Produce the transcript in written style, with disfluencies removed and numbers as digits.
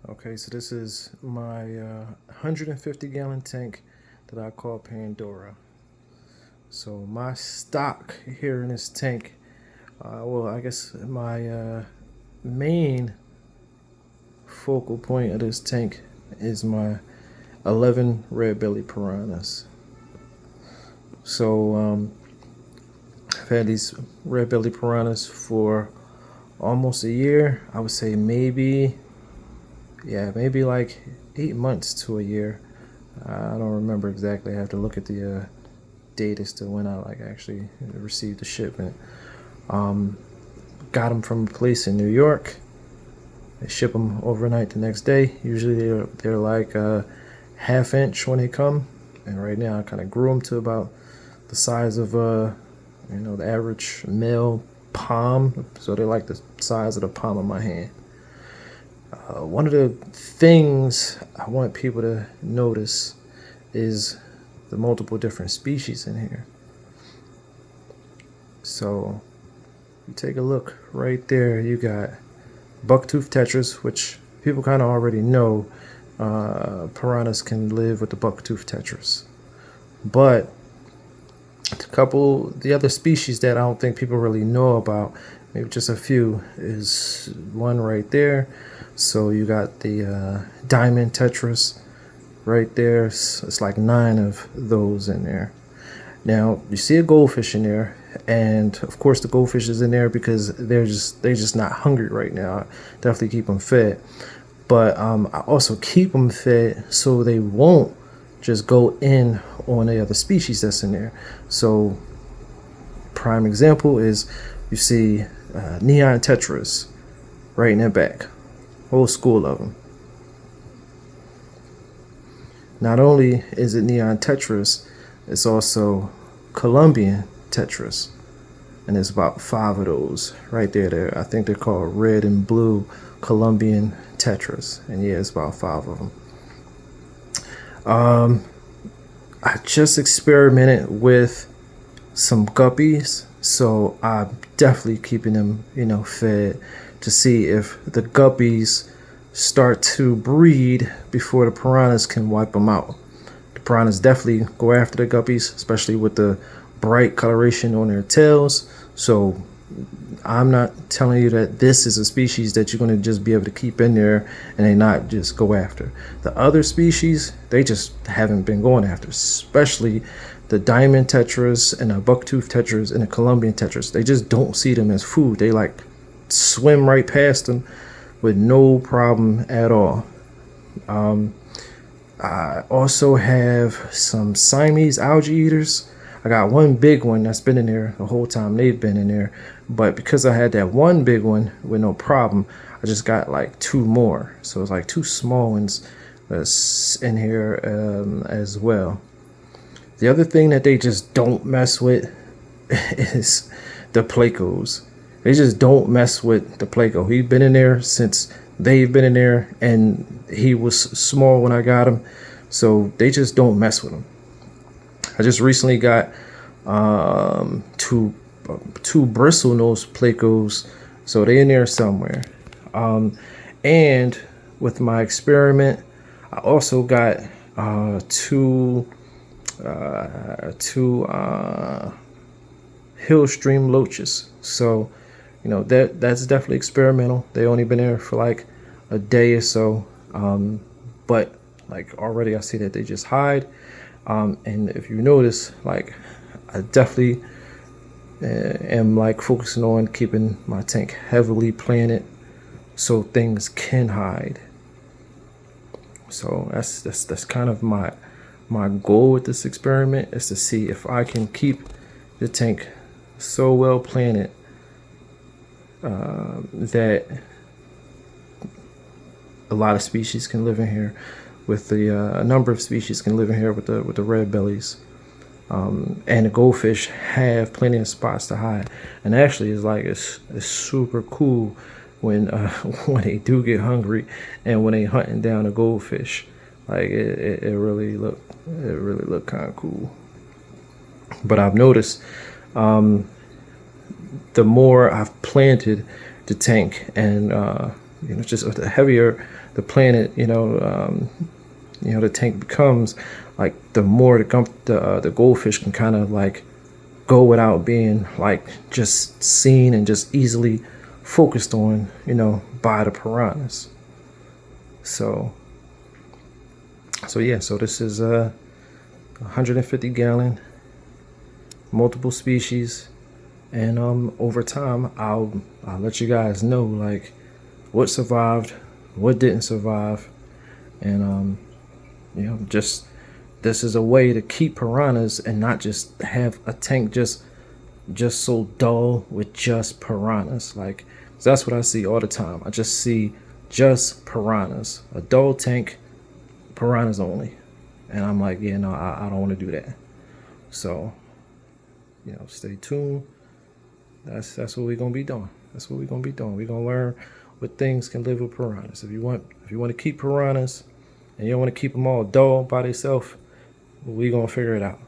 Okay, so this is my 150-gallon tank that I call Pandora. So my stock here in this tank, well, I guess my main focal point of this tank is my 11 Red Belly Piranhas. So I've had these Red Belly Piranhas for almost a year. I would say maybe like 8 months to a year. I don't remember exactly. I have to look at the date as to when I actually received the shipment. Got them from a place in New York. They ship them overnight the next day. Usually they're like half inch when they come, and right now I kind of grew them to about the size of the average male palm. So they're like the size of the palm of my hand. One of the things I want people to notice is the multiple different species in here. So you take a look right there, you got bucktooth tetras, which people kind of already know. Piranhas can live with the bucktooth tetras, but the other species that I don't think people really know about, maybe just a few, is one right there. So you got the diamond tetras right there. It's like 9 of those in there. Now you see a goldfish in there, and of course the goldfish is in there because they're just not hungry right now. I definitely keep them fed, but I also keep them fed so they won't just go in on the other species that's in there. So prime example is you see neon tetras right in the back. Whole school of them. Not only is it neon tetras, it's also Colombian tetras, and there's about 5 of those right there. I think they're called red and blue Colombian tetras, and yeah, it's about 5 of them. I just experimented with some guppies, so I'm definitely keeping them, fed to see if the guppies start to breed before the piranhas can wipe them out. The piranhas definitely go after the guppies, especially with the bright coloration on their tails. So I'm not telling you that this is a species that you're going to just be able to keep in there and they not just go after. The other species, they just haven't been going after, especially the diamond tetras and the bucktooth tetras and the Colombian tetras. They just don't see them as food. They like swim right past them with no problem at all. I also have some Siamese algae eaters. I got one big one that's been in there the whole time they've been in there, but because I had that one big one with no problem, I just got like 2 more. So it's like 2 small ones that's in here as well. The other thing that they just don't mess with is the plecos. They just don't mess with the pleco. He's been in there since they've been in there, and he was small when I got him, so they just don't mess with him. I just recently got two bristlenose plecos, so they're in there somewhere. And with my experiment, I also got two hill stream loaches. So that's definitely experimental. They only been there for like a day or so, but like already I see that they just hide. And if you notice, like I definitely am like focusing on keeping my tank heavily planted so things can hide. So that's kind of my goal with this experiment, is to see if I can keep the tank so well planted that a lot of species can live in here. With a number of species can live in here with the red bellies, and the goldfish have plenty of spots to hide. And actually, it's super cool when when they do get hungry and when they hunting down a goldfish. Like it really look kind of cool. But I've noticed the more I've planted the tank, and just the heavier the planet, the tank becomes, like the more the goldfish can kind of like go without being like just seen and just easily focused on, by the piranhas. So yeah, so this is a 150 gallon, multiple species, and over time I'll let you guys know like what survived, what didn't survive, and just this is a way to keep piranhas and not just have a tank just so dull with just piranhas. Like, that's what I see all the time. I just see just piranhas, a dull tank, piranhas only, and I'm like, yeah, no, I don't want to do that. So, stay tuned. That's what we're gonna be doing. That's what we're gonna be doing. We're gonna learn what things can live with piranhas. If you want to keep piranhas and you don't want to keep them all dull by themselves, we're gonna figure it out.